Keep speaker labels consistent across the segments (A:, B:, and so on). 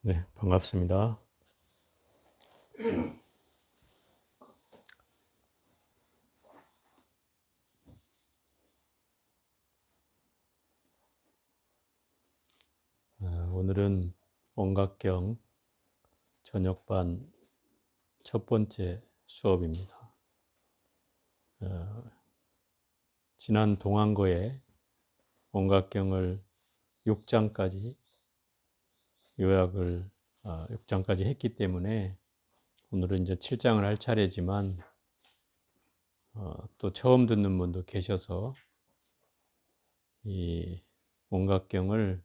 A: 네, 반갑습니다. 오늘은 원각경 저녁반 첫 번째 수업입니다. 지난 동안거에 원각경을 6장까지 요약을 6장까지 했기 때문에 오늘은 이제 7장을 할 차례지만 또 처음 듣는 분도 계셔서 이 원각경을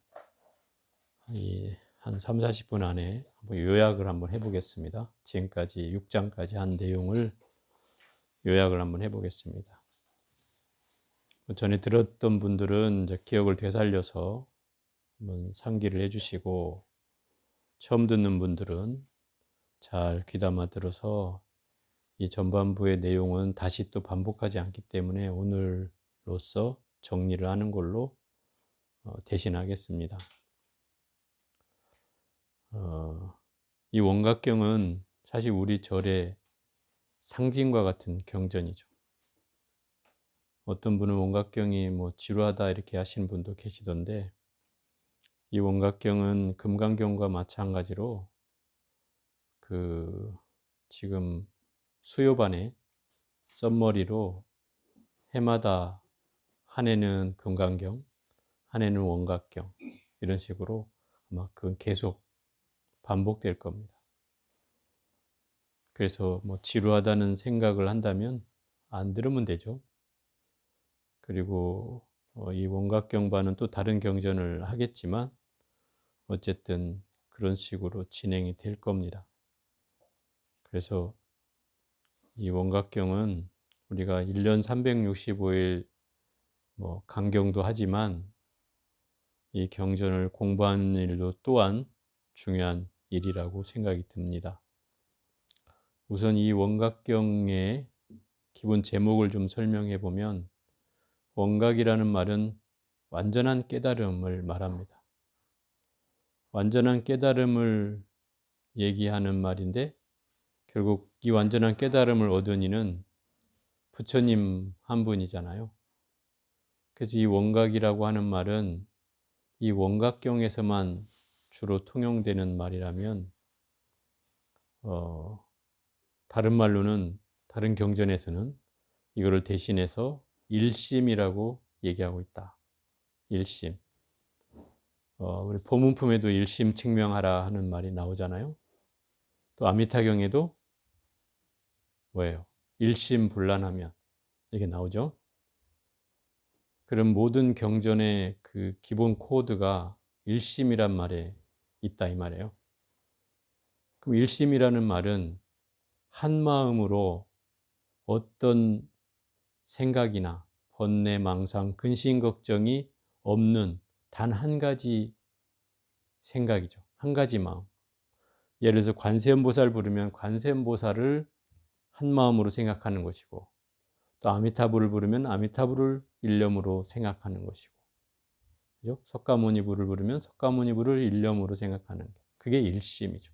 A: 한 3, 40분 안에 한번 요약을 한번 해보겠습니다. 지금까지 6장까지 한 내용을 요약을 한번 해보겠습니다. 전에 들었던 분들은 이제 기억을 되살려서 한번 상기를 해주시고, 처음 듣는 분들은 잘 귀담아 들어서 이 전반부의 내용은 다시 또 반복하지 않기 때문에 오늘로써 정리를 하는 걸로 대신하겠습니다. 이 원각경은 사실 우리 절의 상징과 같은 경전이죠. 어떤 분은 원각경이 뭐 지루하다 이렇게 하시는 분도 계시던데, 이 원각경은 금강경과 마찬가지로 지금 수요반에 썸머리로 해마다 한 해는 금강경, 한 해는 원각경 이런 식으로 아마 그건 계속 반복될 겁니다. 그래서 뭐 지루하다는 생각을 한다면 안 들으면 되죠. 그리고 이 원각경반은 또 다른 경전을 하겠지만 어쨌든 그런 식으로 진행이 될 겁니다. 그래서 이 원각경은 우리가 1년 365일 뭐 강경도 하지만 이 경전을 공부하는 일도 또한 중요한 일이라고 생각이 듭니다. 우선 이 원각경의 기본 제목을 좀 설명해 보면, 원각이라는 말은 완전한 깨달음을 말합니다. 완전한 깨달음을 얘기하는 말인데, 결국 이 완전한 깨달음을 얻은 이는 부처님 한 분이잖아요. 그래서 이 원각이라고 하는 말은 이 원각경에서만 주로 통용되는 말이라면, 다른 말로는, 다른 경전에서는 이거를 대신해서 일심이라고 얘기하고 있다. 일심. 우리 법문품에도 일심 증명하라 하는 말이 나오잖아요. 또 아미타경에도 뭐예요? 일심불란하면 이게 나오죠. 그럼 모든 경전의 그 기본 코드가 일심이란 말에 있다 이 말이에요. 그럼 일심이라는 말은 한 마음으로 어떤 생각이나 번뇌, 망상, 근심, 걱정이 없는 단 한 가지 생각이죠. 한 가지 마음. 예를 들어서 관세음보살 부르면 관세음보살을 한 마음으로 생각하는 것이고, 또 아미타불을 부르면 아미타불을 일념으로 생각하는 것이고, 그죠? 석가모니불을 부르면 석가모니불을 일념으로 생각하는 게, 그게 일심이죠.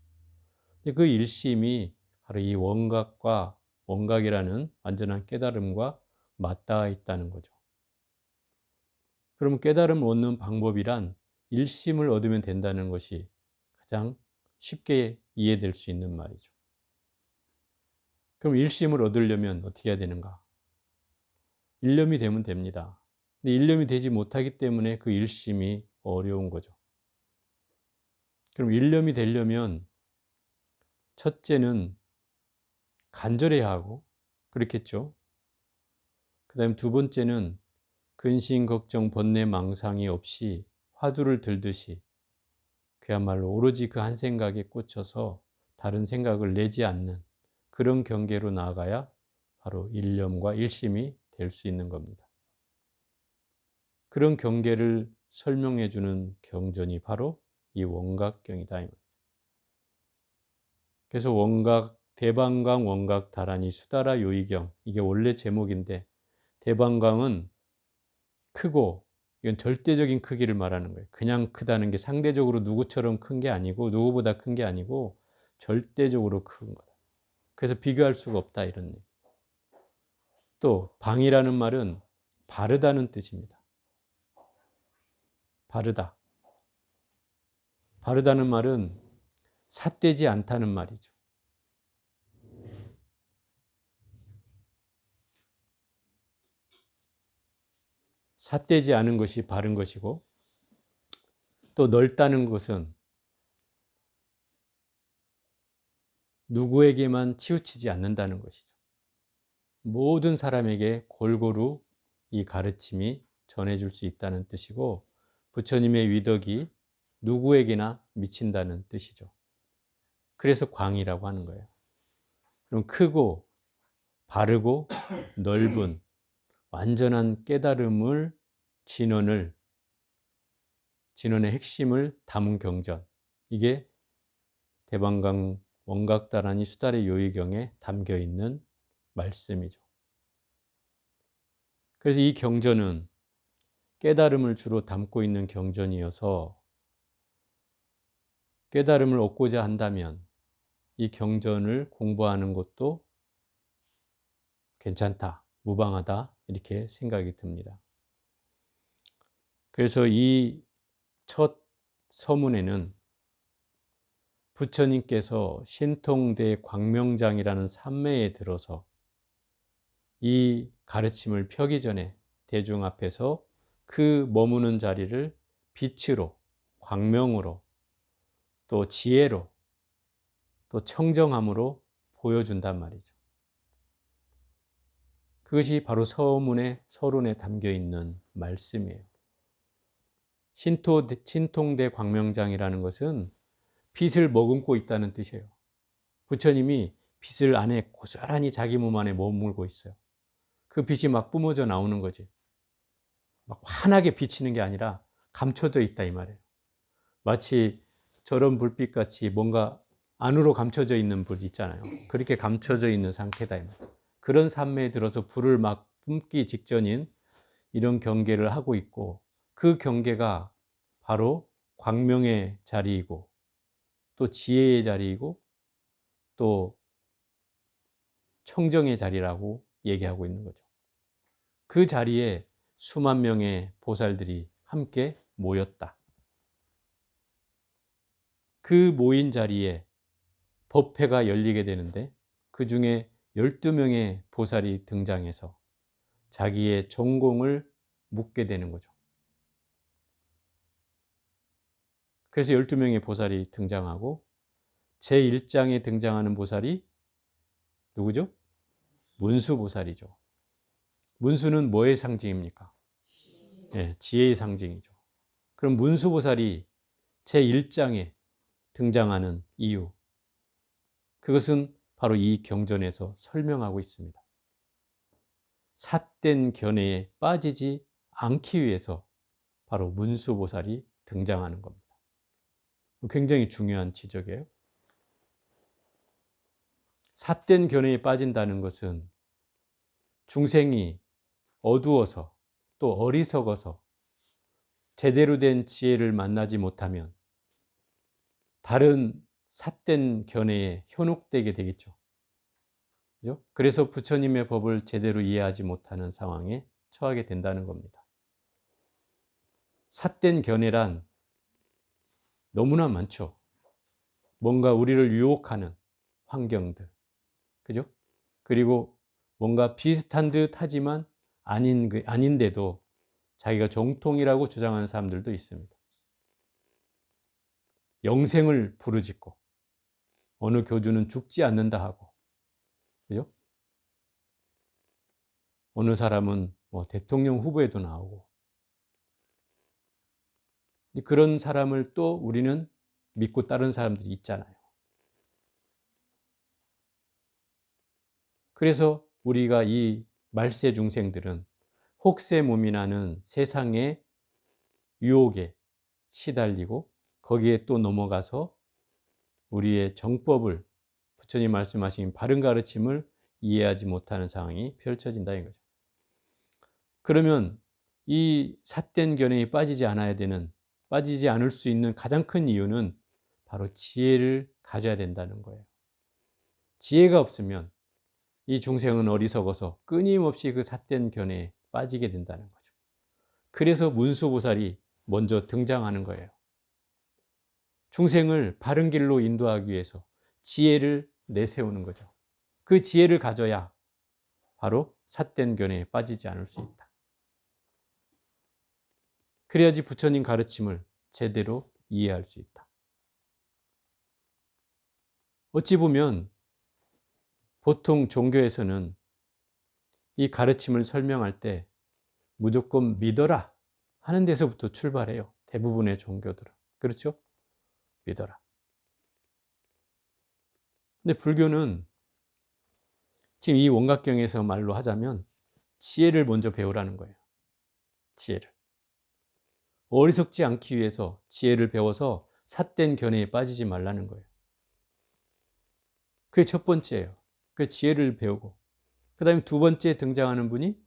A: 그 일심이 바로 이 원각이라는 완전한 깨달음과 맞닿아 있다는 거죠. 그럼 깨달음을 얻는 방법이란 일심을 얻으면 된다는 것이 가장 쉽게 이해될 수 있는 말이죠. 그럼 일심을 얻으려면 어떻게 해야 되는가? 일념이 되면 됩니다. 근데 일념이 되지 못하기 때문에 그 일심이 어려운 거죠. 그럼 일념이 되려면 첫째는 간절해야 하고, 그렇겠죠. 그 다음에 두 번째는 근심, 걱정, 번뇌, 망상이 없이 화두를 들듯이 그야말로 오로지 그 한 생각에 꽂혀서 다른 생각을 내지 않는 그런 경계로 나아가야 바로 일념과 일심이 될 수 있는 겁니다. 그런 경계를 설명해 주는 경전이 바로 이 원각경이다. 그래서 원각, 대방강 원각 다라니 수다라 요이경, 이게 원래 제목인데, 대방강은 크고 이건 절대적인 크기를 말하는 거예요. 그냥 크다는 게 상대적으로 누구처럼 큰 게 아니고 누구보다 큰 게 아니고 절대적으로 큰 거다. 그래서 비교할 수가 없다 이런 얘기. 또 방이라는 말은 바르다는 뜻입니다. 바르다. 바르다는 말은 삿되지 않다는 말이죠. 삿되지 않은 것이 바른 것이고, 또 넓다는 것은 누구에게만 치우치지 않는다는 것이죠. 모든 사람에게 골고루 이 가르침이 전해줄 수 있다는 뜻이고, 부처님의 위덕이 누구에게나 미친다는 뜻이죠. 그래서 광이라고 하는 거예요. 그럼 크고 바르고 넓은 완전한 깨달음을 진언의 핵심을 담은 경전, 이게 대방강 원각다라니 수달의 요의경에 담겨 있는 말씀이죠. 그래서 이 경전은 깨달음을 주로 담고 있는 경전이어서 깨달음을 얻고자 한다면 이 경전을 공부하는 것도 괜찮다, 무방하다 이렇게 생각이 듭니다. 그래서 이 첫 서문에는 부처님께서 신통대 광명장이라는 산매에 들어서 이 가르침을 펴기 전에 대중 앞에서 그 머무는 자리를 빛으로, 광명으로, 또 지혜로, 또 청정함으로 보여준단 말이죠. 그것이 바로 서문의 서론에 담겨 있는 말씀이에요. 신통대 광명장이라는 것은 빛을 머금고 있다는 뜻이에요. 부처님이 빛을 안에 고스란히 자기 몸 안에 머물고 있어요. 그 빛이 막 뿜어져 나오는 거지. 막 환하게 비치는 게 아니라 감춰져 있다 이 말이에요. 마치 저런 불빛같이 뭔가 안으로 감춰져 있는 불 있잖아요. 그렇게 감춰져 있는 상태다 이 말이에요. 그런 산매에 들어서 불을 막 뿜기 직전인 이런 경계를 하고 있고, 그 경계가 바로 광명의 자리이고 또 지혜의 자리이고 또 청정의 자리라고 얘기하고 있는 거죠. 그 자리에 수만 명의 보살들이 함께 모였다. 그 모인 자리에 법회가 열리게 되는데, 그 중에 12명의 보살이 등장해서 자기의 전공을 묻게 되는 거죠. 그래서 12명의 보살이 등장하고, 제1장에 등장하는 보살이 누구죠? 문수보살이죠. 문수는 뭐의 상징입니까? 네, 지혜의 상징이죠. 그럼 문수보살이 제1장에 등장하는 이유, 그것은 바로 이 경전에서 설명하고 있습니다. 삿된 견해에 빠지지 않기 위해서 바로 문수보살이 등장하는 겁니다. 굉장히 중요한 지적이에요. 삿된 견해에 빠진다는 것은 중생이 어두워서 또 어리석어서 제대로 된 지혜를 만나지 못하면 다른 삿된 견해에 현혹되게 되겠죠. 그죠? 그래서 부처님의 법을 제대로 이해하지 못하는 상황에 처하게 된다는 겁니다. 삿된 견해란 너무나 많죠. 뭔가 우리를 유혹하는 환경들. 그죠? 그리고 뭔가 비슷한 듯 하지만 아닌데도 자기가 정통이라고 주장하는 사람들도 있습니다. 영생을 부르짖고 어느 교주는 죽지 않는다 하고, 그죠? 어느 사람은 뭐 대통령 후보에도 나오고, 그런 사람을 또 우리는 믿고 따른 사람들이 있잖아요. 그래서 우리가 이 말세 중생들은 혹세무민하는 세상의 유혹에 시달리고 거기에 또 넘어가서 우리의 정법을, 부처님 말씀하신 바른 가르침을 이해하지 못하는 상황이 펼쳐진다는 거죠. 그러면 이 삿된 견해에 빠지지 않을 수 있는 가장 큰 이유는 바로 지혜를 가져야 된다는 거예요. 지혜가 없으면 이 중생은 어리석어서 끊임없이 그 삿된 견해에 빠지게 된다는 거죠. 그래서 문수보살이 먼저 등장하는 거예요. 중생을 바른 길로 인도하기 위해서 지혜를 내세우는 거죠. 그 지혜를 가져야 바로 삿된 견해에 빠지지 않을 수 있다. 그래야지 부처님 가르침을 제대로 이해할 수 있다. 어찌 보면 보통 종교에서는 이 가르침을 설명할 때 무조건 믿어라 하는 데서부터 출발해요. 대부분의 종교들은. 그렇죠? 믿어라. 근데 불교는 지금 이 원각경에서 말로 하자면 지혜를 먼저 배우라는 거예요. 지혜를. 어리석지 않기 위해서 지혜를 배워서 삿된 견해에 빠지지 말라는 거예요. 그게 첫 번째예요. 그 지혜를 배우고. 그 다음에 두 번째 등장하는 분이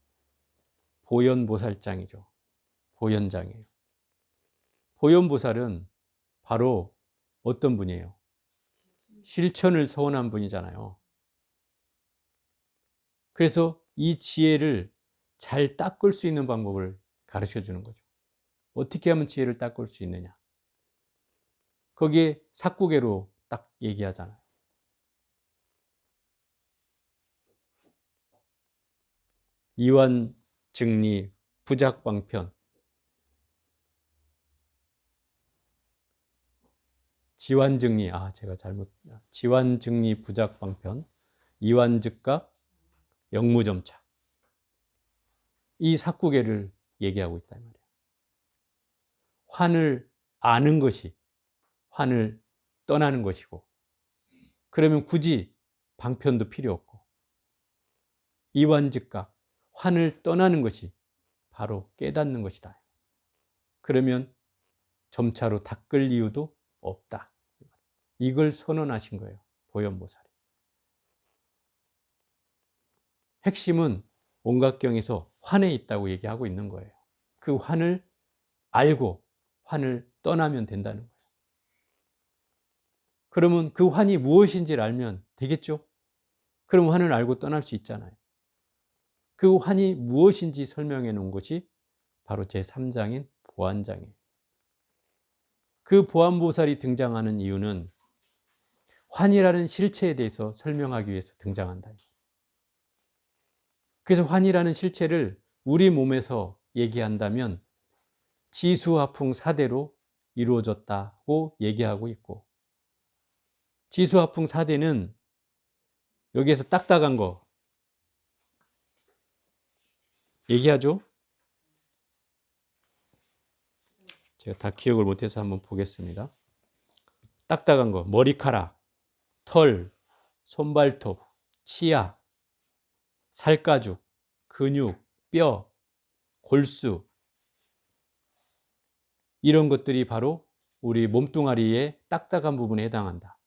A: 보현보살장이죠. 보현장이에요. 보현보살은 바로 어떤 분이에요? 실천을 서원한 분이잖아요. 그래서 이 지혜를 잘 닦을 수 있는 방법을 가르쳐 주는 거죠. 어떻게 하면 지혜를 닦을 수 있느냐. 거기에 삭구계로 딱 얘기하잖아요. 이완증리 부작방편. 지완증리, 지완증리 부작방편, 이완즉각, 영무점차. 이 삭구계를 얘기하고 있다 이 말이에요. 환을 아는 것이 환을 떠나는 것이고, 그러면 굳이 방편도 필요 없고, 이완즉각, 환을 떠나는 것이 바로 깨닫는 것이다. 그러면 점차로 닦을 이유도 없다. 이걸 선언하신 거예요. 보현보살이. 핵심은 원각경에서 환에 있다고 얘기하고 있는 거예요. 그 환을 알고 환을 떠나면 된다는 거예요. 그러면 그 환이 무엇인지를 알면 되겠죠? 그럼 환을 알고 떠날 수 있잖아요. 그 환이 무엇인지 설명해 놓은 것이 바로 제3장인 보안장이에요. 그 보안보살이 등장하는 이유는 환이라는 실체에 대해서 설명하기 위해서 등장한다. 그래서 환이라는 실체를 우리 몸에서 얘기한다면 지수화풍 사대로 이루어졌다고 얘기하고 있고, 지수화풍 사대는 여기에서 딱딱한 거 얘기하죠? 제가 다 기억을 못해서 한번 보겠습니다. 딱딱한 거, 머리카락, 털, 손발톱, 치아, 살가죽, 근육, 뼈, 골수, 이런 것들이 바로 우리 몸뚱아리의 딱딱한 부분에 해당한다.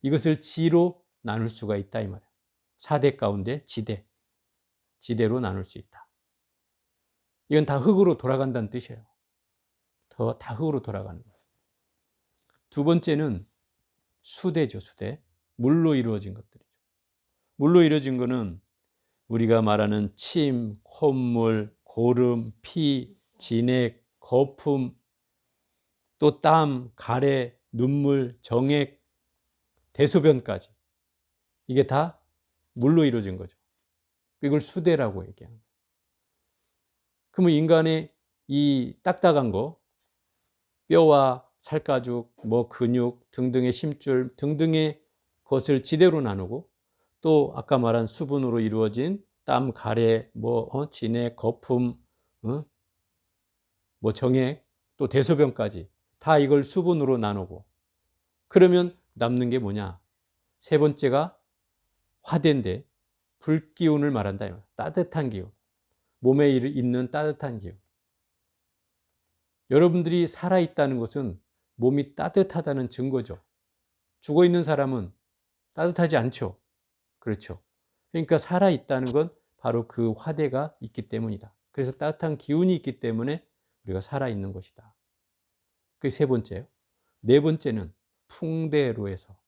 A: 이것을 지로 나눌 수가 있다 이 말이에요. 4대 가운데 지대로 나눌 수 있다. 이건 다 흙으로 돌아간다는 뜻이에요. 다 흙으로 돌아가는 거예요. 두 번째는 수대죠, 수대. 물로 이루어진 것들이죠. 물로 이루어진 거는 우리가 말하는 침, 콧물, 고름, 피, 진액, 거품, 또 땀, 가래, 눈물, 정액, 대소변까지. 이게 다 물로 이루어진 거죠. 이걸 수대라고 얘기합니다. 그러면 인간의 이 딱딱한 거, 뼈와 살가죽, 근육 등등의 심줄 등등의 것을 지대로 나누고, 또 아까 말한 수분으로 이루어진 땀, 가래, 진액, 거품, 정액, 또 대소변까지 다 이걸 수분으로 나누고, 그러면 남는 게 뭐냐? 세 번째가 화대인데 불기운을 말한다. 따뜻한 기운. 몸에 있는 따뜻한 기운. 여러분들이 살아있다는 것은 몸이 따뜻하다는 증거죠. 죽어있는 사람은 따뜻하지 않죠. 그렇죠. 그러니까 살아있다는 건 바로 그 화대가 있기 때문이다. 그래서 따뜻한 기운이 있기 때문에 우리가 살아있는 것이다. 그게 세 번째예요. 네 번째는 풍대로 해서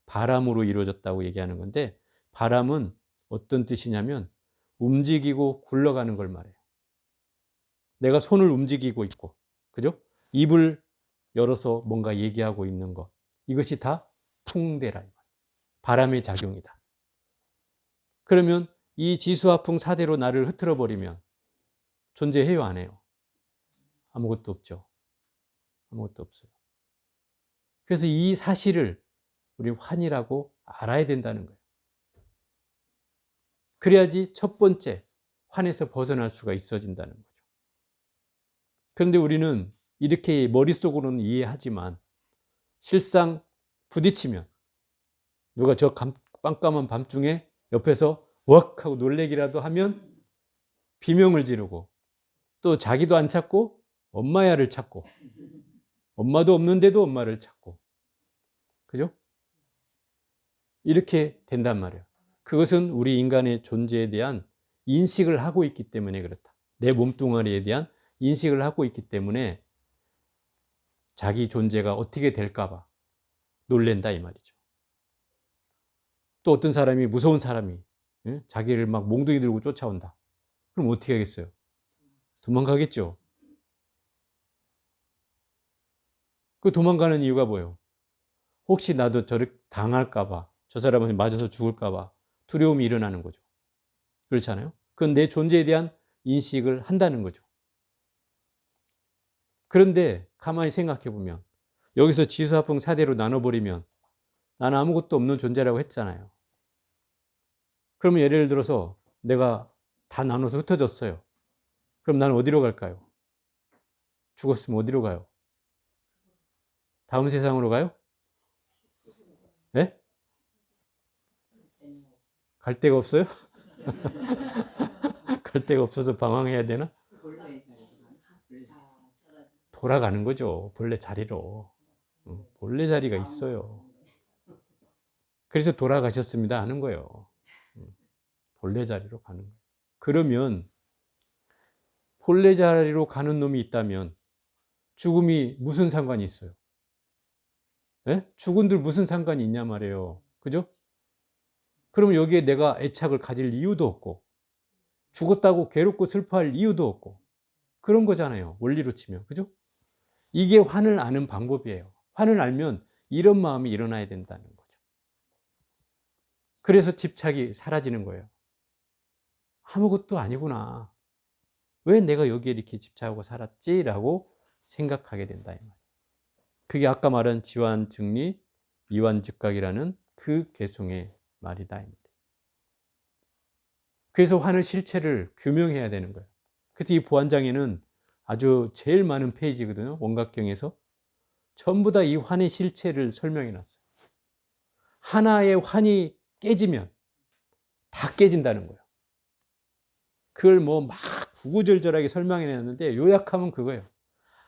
A: 바람으로 이루어졌다고 얘기하는 건데, 바람은 어떤 뜻이냐면 움직이고 굴러가는 걸 말해요. 내가 손을 움직이고 있고, 그죠? 입을 열어서 뭔가 얘기하고 있는 것, 이것이 다 풍대라. 바람의 작용이다. 그러면 이 지수화풍 4대로 나를 흐트러 버리면 존재해요, 안 해요? 아무것도 없죠. 아무것도 없어요. 그래서 이 사실을 우리 환이라고 알아야 된다는 거예요. 그래야지 첫 번째 환에서 벗어날 수가 있어진다는 거죠. 그런데 우리는 이렇게 머릿속으로는 이해하지만 실상 부딪히면, 누가 저 깜깜한 밤중에 옆에서 웍 하고 놀래기라도 하면 비명을 지르고, 또 자기도 안 찾고 엄마야를 찾고, 엄마도 없는데도 엄마를 찾고, 그죠? 이렇게 된단 말이에요. 그것은 우리 인간의 존재에 대한 인식을 하고 있기 때문에 그렇다. 내 몸뚱아리에 대한 인식을 하고 있기 때문에 자기 존재가 어떻게 될까 봐 놀랜다, 이 말이죠. 또 어떤 사람이, 무서운 사람이 자기를 막 몽둥이 들고 쫓아온다. 그럼 어떻게 하겠어요? 도망가겠죠. 그 도망가는 이유가 뭐예요? 혹시 나도 저를 당할까 봐, 저 사람한테 맞아서 죽을까 봐 두려움이 일어나는 거죠. 그렇잖아요. 그건 내 존재에 대한 인식을 한다는 거죠. 그런데 가만히 생각해 보면, 여기서 지수화풍 4대로 나눠버리면 나는 아무것도 없는 존재라고 했잖아요. 그러면 예를 들어서 내가 다 나눠서 흩어졌어요. 그럼 나는 어디로 갈까요? 죽었으면 어디로 가요? 다음 세상으로 가요? 네? 갈 데가 없어요? 갈 데가 없어서 방황해야 되나? 돌아가는 거죠. 본래 자리로. 본래 자리가 있어요. 그래서 돌아가셨습니다 하는 거예요. 본래 자리로 가는 거예요. 그러면 본래 자리로 가는 놈이 있다면 죽음이 무슨 상관이 있어요? 네? 죽은들 무슨 상관이 있냐 말이에요. 그죠? 그러면 여기에 내가 애착을 가질 이유도 없고, 죽었다고 괴롭고 슬퍼할 이유도 없고, 그런 거잖아요. 원리로 치면. 그죠? 이게 환을 아는 방법이에요. 환을 알면 이런 마음이 일어나야 된다는 거죠. 그래서 집착이 사라지는 거예요. 아무것도 아니구나. 왜 내가 여기에 이렇게 집착하고 살았지? 라고 생각하게 된다, 이 말이에요. 그게 아까 말한 지환증리, 이환즉각이라는 그 개송의 말이다, 이 말이에요. 그래서 환의 실체를 규명해야 되는 거예요. 그래서 이 보안장에는 아주 제일 많은 페이지거든요. 원각경에서 전부 다 이 환의 실체를 설명해 놨어요. 하나의 환이 깨지면 다 깨진다는 거예요. 그걸 뭐 막 구구절절하게 설명해 놨는데 요약하면 그거예요.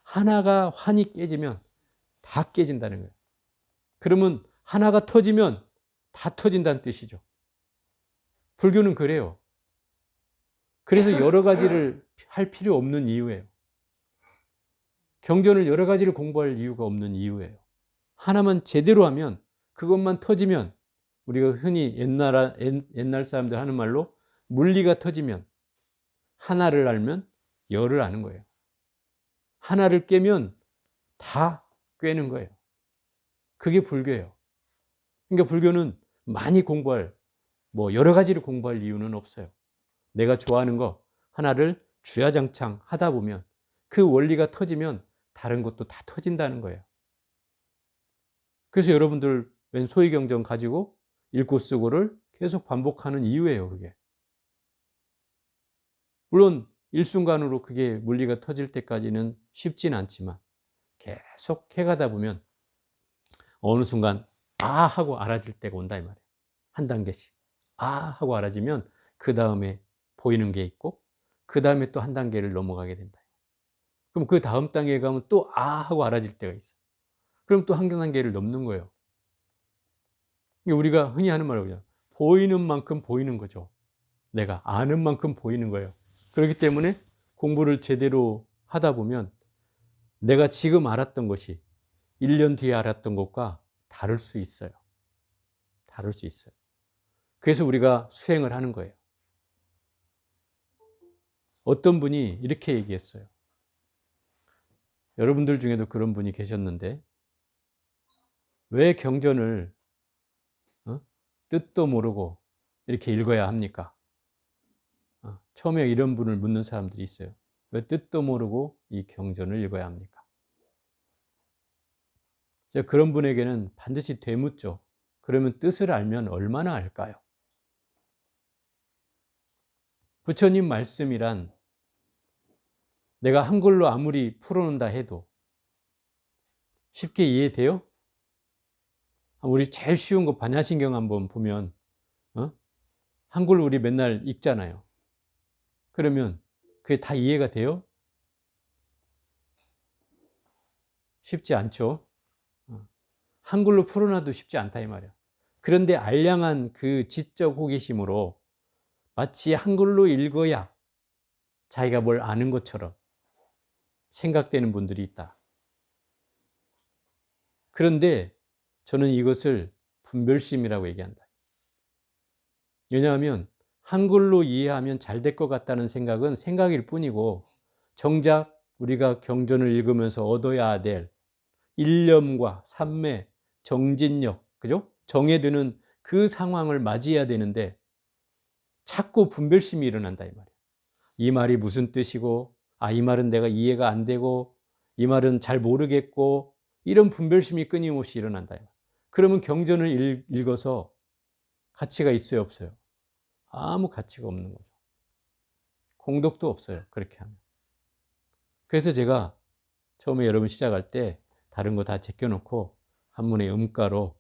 A: 하나가 환이 깨지면 다 깨진다는 거예요. 그러면 하나가 터지면 다 터진다는 뜻이죠. 불교는 그래요. 그래서 여러 가지를 할 필요 없는 이유예요. 경전을 여러 가지를 공부할 이유가 없는 이유예요. 하나만 제대로 하면, 그것만 터지면, 우리가 흔히 옛날 사람들 하는 말로 물리가 터지면, 하나를 알면 열을 아는 거예요. 하나를 깨면 다 꿰는 거예요. 그게 불교예요. 그러니까 불교는 많이 공부할, 뭐 여러 가지를 공부할 이유는 없어요. 내가 좋아하는 거 하나를 주야장창 하다 보면 그 원리가 터지면 다른 것도 다 터진다는 거예요. 그래서 여러분들 웬 소위경전 가지고 읽고 쓰고를 계속 반복하는 이유예요, 그게. 물론 일순간으로 그게 물리가 터질 때까지는 쉽진 않지만 계속 해가다 보면 어느 순간 아 하고 알아질 때가 온다, 이 말이에요. 한 단계씩 아 하고 알아지면 그 다음에 보이는 게 있고, 그 다음에 또 한 단계를 넘어가게 된다. 그럼 그 다음 단계에 가면 또 아 하고 알아질 때가 있어. 그럼 또 한 단계를 넘는 거예요. 우리가 흔히 하는 말로 그냥 보이는 만큼 보이는 거죠. 내가 아는 만큼 보이는 거예요. 그렇기 때문에 공부를 제대로 하다 보면 내가 지금 알았던 것이 1년 뒤에 알았던 것과 다를 수 있어요. 다를 수 있어요. 그래서 우리가 수행을 하는 거예요. 어떤 분이 이렇게 얘기했어요. 여러분들 중에도 그런 분이 계셨는데, 왜 경전을 뜻도 모르고 이렇게 읽어야 합니까? 처음에 이런 분을 묻는 사람들이 있어요. 왜 뜻도 모르고 이 경전을 읽어야 합니까? 그런 분에게는 반드시 되묻죠. 그러면 뜻을 알면 얼마나 알까요? 부처님 말씀이란 내가 한글로 아무리 풀어놓는다 해도 쉽게 이해돼요? 우리 제일 쉬운 거 반야신경 한번 보면 한글 우리 맨날 읽잖아요. 그러면 그게 다 이해가 돼요? 쉽지 않죠. 한글로 풀어놔도 쉽지 않다 이 말이야. 그런데 알량한 그 지적 호기심으로 마치 한글로 읽어야 자기가 뭘 아는 것처럼 생각되는 분들이 있다. 그런데 저는 이것을 분별심이라고 얘기한다. 왜냐하면 한글로 이해하면 잘 될 것 같다는 생각은 생각일 뿐이고, 정작 우리가 경전을 읽으면서 얻어야 될 일념과 삼매, 정진력, 그죠? 정해드는 그 상황을 맞이해야 되는데 자꾸 분별심이 일어난다 이 말이에요. 이 말이 무슨 뜻이고, 이 말은 내가 이해가 안 되고, 이 말은 잘 모르겠고, 이런 분별심이 끊임없이 일어난다. 그러면 경전을 읽어서 가치가 있어요, 없어요? 아무 가치가 없는 거죠. 공덕도 없어요, 그렇게 하면. 그래서 제가 처음에 여러분 시작할 때 다른 거 다 제껴놓고 한문의 음가로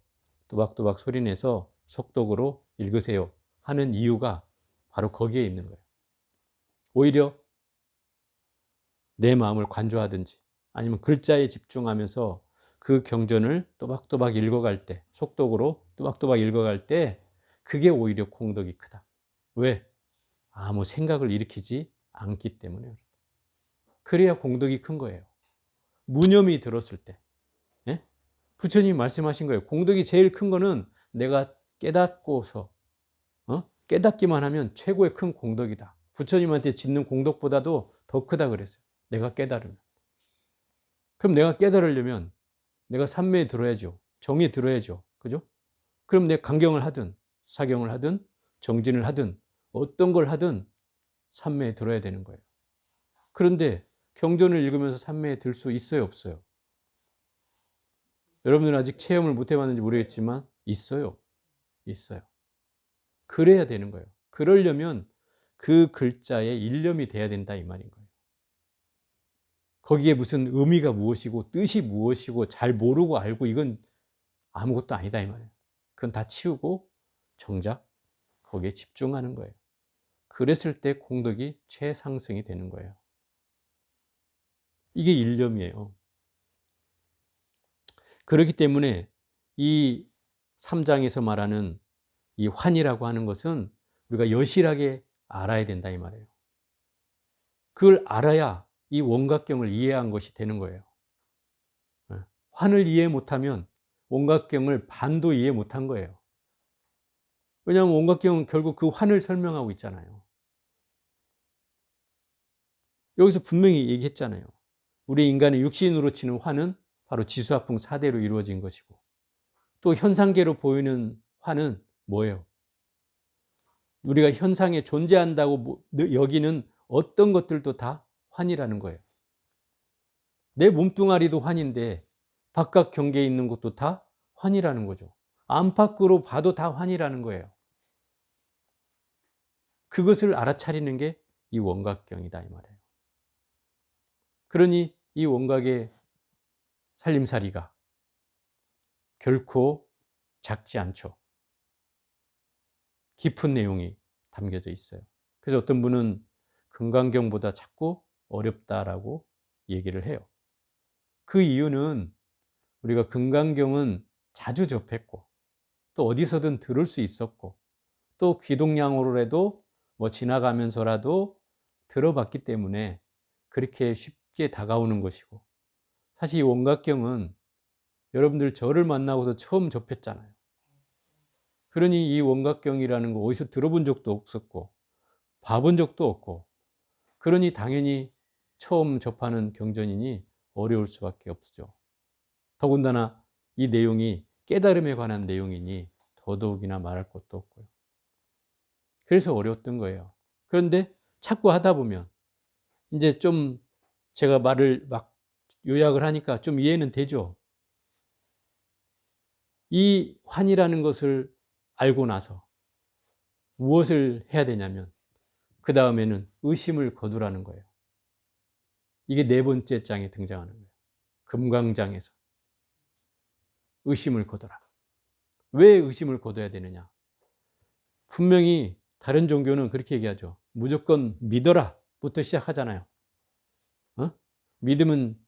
A: 또박또박 소리내서 속독으로 읽으세요 하는 이유가 바로 거기에 있는 거예요. 오히려 내 마음을 관조하든지 아니면 글자에 집중하면서 그 경전을 또박또박 읽어갈 때, 속독으로 또박또박 읽어갈 때 그게 오히려 공덕이 크다. 왜? 아무 생각을 일으키지 않기 때문에. 그래야 공덕이 큰 거예요. 무념이 들었을 때. 예? 부처님이 말씀하신 거예요. 공덕이 제일 큰 거는 내가 깨닫고서 깨닫기만 하면 최고의 큰 공덕이다. 부처님한테 짓는 공덕보다도 더 크다 그랬어요. 내가 깨달으면. 그럼 내가 깨달으려면 내가 삼매에 들어야죠. 정에 들어야죠. 그죠? 그럼 내가 강경을 하든 사경을 하든 정진을 하든 어떤 걸 하든 삼매에 들어야 되는 거예요. 그런데 경전을 읽으면서 삼매에 들 수 있어요, 없어요? 여러분들은 아직 체험을 못 해봤는지 모르겠지만 있어요. 있어요. 그래야 되는 거예요. 그러려면 그 글자에 일념이 돼야 된다 이 말인 거예요. 거기에 무슨 의미가 무엇이고 뜻이 무엇이고 잘 모르고 알고 이건 아무것도 아니다 이 말이에요. 그건 다 치우고 정작 거기에 집중하는 거예요. 그랬을 때 공덕이 최상승이 되는 거예요. 이게 일념이에요. 그렇기 때문에 이 3장에서 말하는 이 환이라고 하는 것은 우리가 여실하게 알아야 된다 이 말이에요. 그걸 알아야 이 원각경을 이해한 것이 되는 거예요. 환을 이해 못하면 원각경을 반도 이해 못한 거예요. 왜냐하면 원각경은 결국 그 환을 설명하고 있잖아요. 여기서 분명히 얘기했잖아요. 우리 인간의 육신으로 치는 환은 바로 지수화풍 4대로 이루어진 것이고, 또 현상계로 보이는 환은 뭐예요? 우리가 현상에 존재한다고 여기는 어떤 것들도 다 환이라는 거예요. 내 몸뚱아리도 환인데 바깥 경계에 있는 것도 다 환이라는 거죠. 안팎으로 봐도 다 환이라는 거예요. 그것을 알아차리는 게 이 원각경이다 이 말이에요. 그러니 이 원각의 살림살이가 결코 작지 않죠. 깊은 내용이 담겨져 있어요. 그래서 어떤 분은 금강경보다 자꾸 어렵다라고 얘기를 해요. 그 이유는 우리가 금강경은 자주 접했고 또 어디서든 들을 수 있었고 또 귀동냥으로라도 지나가면서라도 들어봤기 때문에 그렇게 쉽게 다가오는 것이고, 사실 이 원각경은 여러분들 저를 만나고서 처음 접했잖아요. 그러니 이 원각경이라는 거 어디서 들어본 적도 없었고 봐본 적도 없고, 그러니 당연히 처음 접하는 경전이니 어려울 수밖에 없죠. 더군다나 이 내용이 깨달음에 관한 내용이니 더더욱이나 말할 것도 없고요. 그래서 어려웠던 거예요. 그런데 자꾸 하다 보면 이제 좀 제가 말을 막 요약을 하니까 좀 이해는 되죠. 이 환이라는 것을 알고 나서 무엇을 해야 되냐면 그 다음에는 의심을 거두라는 거예요. 이게 네 번째 장에 등장하는 거예요. 금강장에서 의심을 거둬라. 왜 의심을 거둬야 되느냐? 분명히 다른 종교는 그렇게 얘기하죠. 무조건 믿어라 부터 시작하잖아요. 믿으면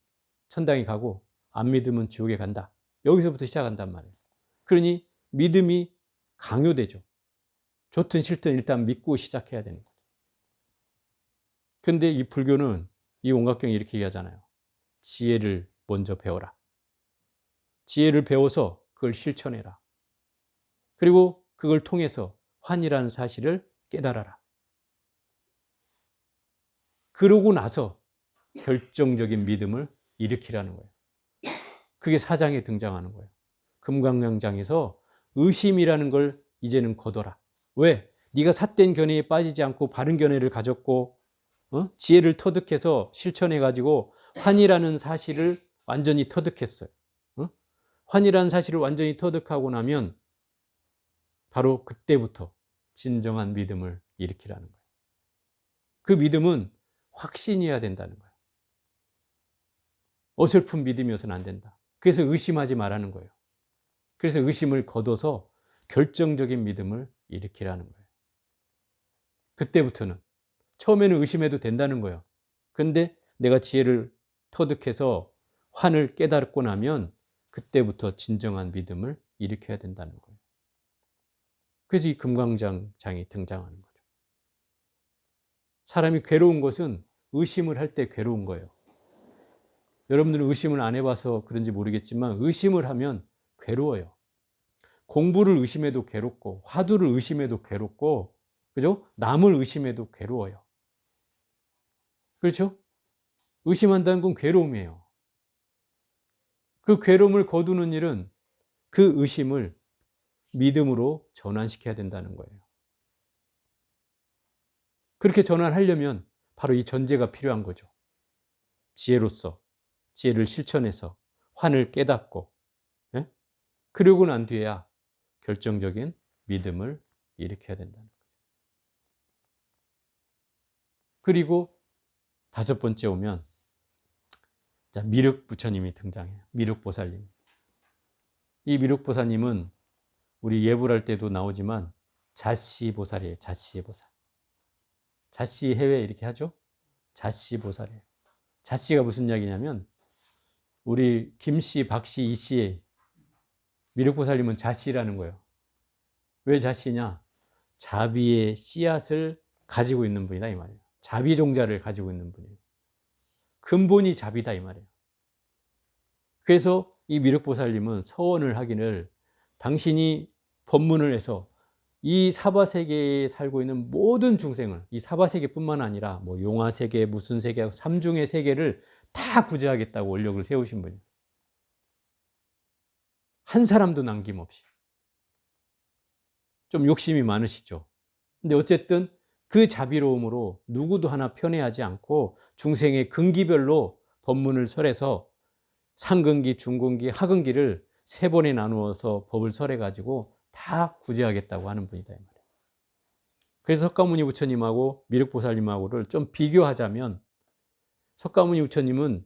A: 천당에 가고 안 믿으면 지옥에 간다. 여기서부터 시작한단 말이에요. 그러니 믿음이 강요되죠. 좋든 싫든 일단 믿고 시작해야 되는 거죠. 근데 이 불교는, 이 원각경이 이렇게 얘기하잖아요. 지혜를 먼저 배워라. 지혜를 배워서 그걸 실천해라. 그리고 그걸 통해서 환이라는 사실을 깨달아라. 그러고 나서 결정적인 믿음을 일으키라는 거예요. 그게 사장에 등장하는 거예요. 금강량장에서 의심이라는 걸 이제는 거둬라. 왜? 네가 삿된 견해에 빠지지 않고 바른 견해를 가졌고 지혜를 터득해서 실천해가지고 환이라는 사실을 완전히 터득했어요. 환이라는 사실을 완전히 터득하고 나면 바로 그때부터 진정한 믿음을 일으키라는 거예요. 그 믿음은 확신이어야 된다는 거예요. 어설픈 믿음이어서는 안 된다. 그래서 의심하지 말라는 거예요. 그래서 의심을 거둬서 결정적인 믿음을 일으키라는 거예요. 그때부터는, 처음에는 의심해도 된다는 거예요. 그런데 내가 지혜를 터득해서 환을 깨달고 나면 그때부터 진정한 믿음을 일으켜야 된다는 거예요. 그래서 이 금강장이 등장하는 거죠. 사람이 괴로운 것은 의심을 할 때 괴로운 거예요. 여러분들은 의심을 안 해봐서 그런지 모르겠지만 의심을 하면 괴로워요. 공부를 의심해도 괴롭고, 화두를 의심해도 괴롭고, 그죠? 남을 의심해도 괴로워요. 그렇죠? 의심한다는 건 괴로움이에요. 그 괴로움을 거두는 일은 그 의심을 믿음으로 전환시켜야 된다는 거예요. 그렇게 전환하려면 바로 이 전제가 필요한 거죠. 지혜로서, 지혜를 실천해서 환을 깨닫고, 예? 그러고 난 뒤에야 결정적인 믿음을 일으켜야 된다는 거죠. 그리고 다섯 번째 오면 미륵 부처님이 등장해요. 미륵보살님. 이 미륵보살님은 우리 예불할 때도 나오지만 자시보살이에요. 자시보살. 자시 해외 이렇게 하죠. 자시보살이에요. 자시가 무슨 이야기냐면 우리 김씨, 박씨, 이씨의 미륵보살님은 자시라는 거예요. 왜 자시냐? 자비의 씨앗을 가지고 있는 분이다 이 말이에요. 자비 종자를 가지고 있는 분이에요. 근본이 자비다 이 말이에요. 그래서 이 미륵보살님은 서원을 하기를 당신이 법문을 해서 이 사바세계에 살고 있는 모든 중생을, 이 사바세계뿐만 아니라 뭐 용화세계, 무슨 세계, 삼중의 세계를 다 구제하겠다고 원력을 세우신 분이에요. 한 사람도 남김없이. 좀 욕심이 많으시죠. 근데 어쨌든 그 자비로움으로 누구도 하나 편애하지 않고 중생의 근기별로 법문을 설해서 상근기, 중근기, 하근기를 세 번에 나누어서 법을 설해가지고 다 구제하겠다고 하는 분이다 이 말이에요. 그래서 석가모니 부처님하고 미륵보살님하고를 좀 비교하자면 석가모니 부처님은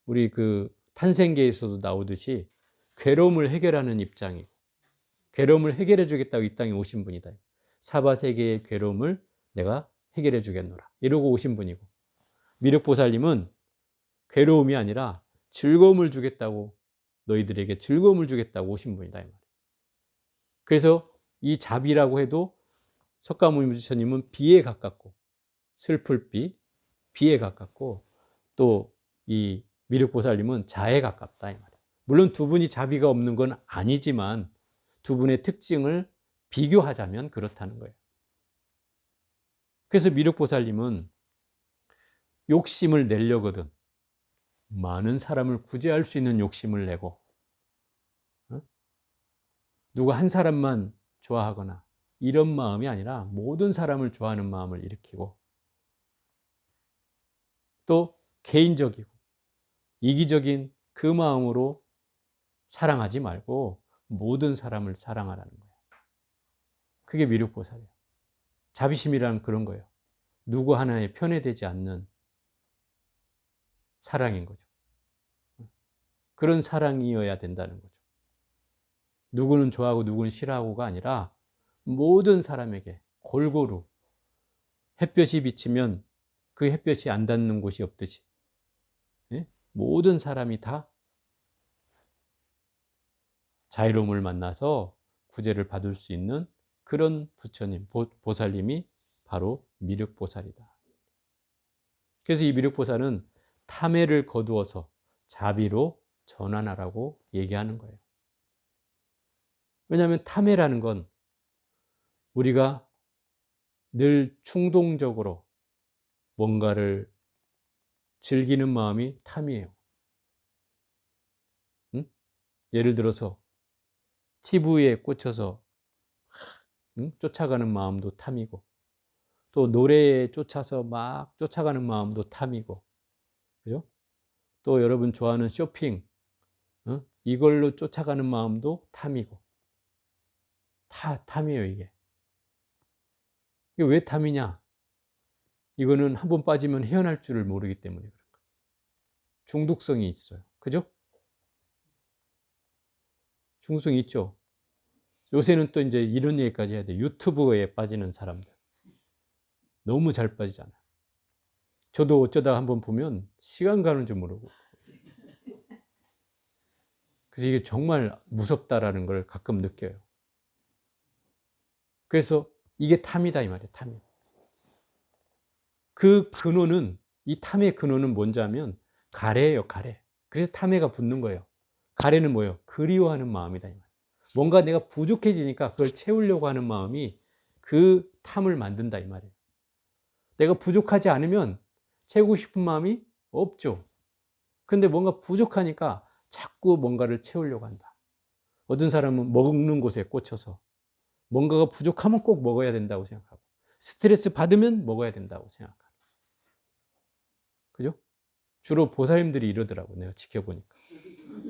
A: 우리 그 탄생계에서도 나오듯이 괴로움을 해결하는 입장이고 괴로움을 해결해 주겠다고 이 땅에 오신 분이다. 사바세계의 괴로움을 내가 해결해 주겠노라 이러고 오신 분이고, 미륵보살님은 괴로움이 아니라 즐거움을 주겠다고, 너희들에게 즐거움을 주겠다고 오신 분이다 이 말이에요. 그래서 이 자비라고 해도 석가모니 부처님은 비에 가깝고 슬플 비, 비에 가깝고 또 이 미륵보살님은 자에 가깝다 이 말이에요. 물론 두 분이 자비가 없는 건 아니지만 두 분의 특징을 비교하자면 그렇다는 거예요. 그래서 미륵보살님은 욕심을 내려거든 많은 사람을 구제할 수 있는 욕심을 내고 누가 한 사람만 좋아하거나 이런 마음이 아니라 모든 사람을 좋아하는 마음을 일으키고 또 개인적이고 이기적인 그 마음으로 사랑하지 말고 모든 사람을 사랑하라는 거예요. 그게 미륵보살이에요. 자비심이란 그런 거예요. 누구 하나에 편애되지 않는 사랑인 거죠. 그런 사랑이어야 된다는 거죠. 누구는 좋아하고 누구는 싫어하고가 아니라 모든 사람에게 골고루 햇볕이 비치면 그 햇볕이 안 닿는 곳이 없듯이 모든 사람이 다 자유로움을 만나서 구제를 받을 수 있는 그런 부처님, 보살님이 바로 미륵보살이다. 그래서 이 미륵보살은 탐해를 거두어서 자비로 전환하라고 얘기하는 거예요. 왜냐하면 탐해라는 건 우리가 늘 충동적으로 뭔가를 즐기는 마음이 탐이에요. 응? 예를 들어서 TV에 꽂혀서 쫓아가는 마음도 탐이고 또 노래에 쫓아서 막 쫓아가는 마음도 탐이고 그죠? 또 여러분 좋아하는 쇼핑 이걸로 쫓아가는 마음도 탐이고 다 탐이에요 이게. 이게 왜 탐이냐? 이거는 한번 빠지면 헤어날 줄을 모르기 때문에 그런 거예요. 중독성이 있어요. 그죠? 중독성이 있죠. 요새는 또 이제 이런 얘기까지 해야 돼. 유튜브에 빠지는 사람들. 너무 잘 빠지잖아요. 저도 어쩌다 한번 보면 시간 가는 줄 모르고. 그래서 이게 정말 무섭다라는 걸 가끔 느껴요. 그래서 이게 탐이다 이 말이에요. 탐이. 그 근원은 이 탐의 근원은 뭔지 하면 가래예요. 가래. 그래서 탐해가 붙는 거예요. 가래는 뭐예요? 그리워하는 마음이다 이 말이에요. 뭔가 내가 부족해지니까 그걸 채우려고 하는 마음이 그 탐을 만든다 이 말이에요. 내가 부족하지 않으면 채우고 싶은 마음이 없죠. 근데 뭔가 부족하니까 자꾸 뭔가를 채우려고 한다. 어떤 사람은 먹는 곳에 꽂혀서 뭔가가 부족하면 꼭 먹어야 된다고 생각하고 스트레스 받으면 먹어야 된다고 생각하고 그죠? 주로 보살님들이 이러더라고 내가 지켜보니까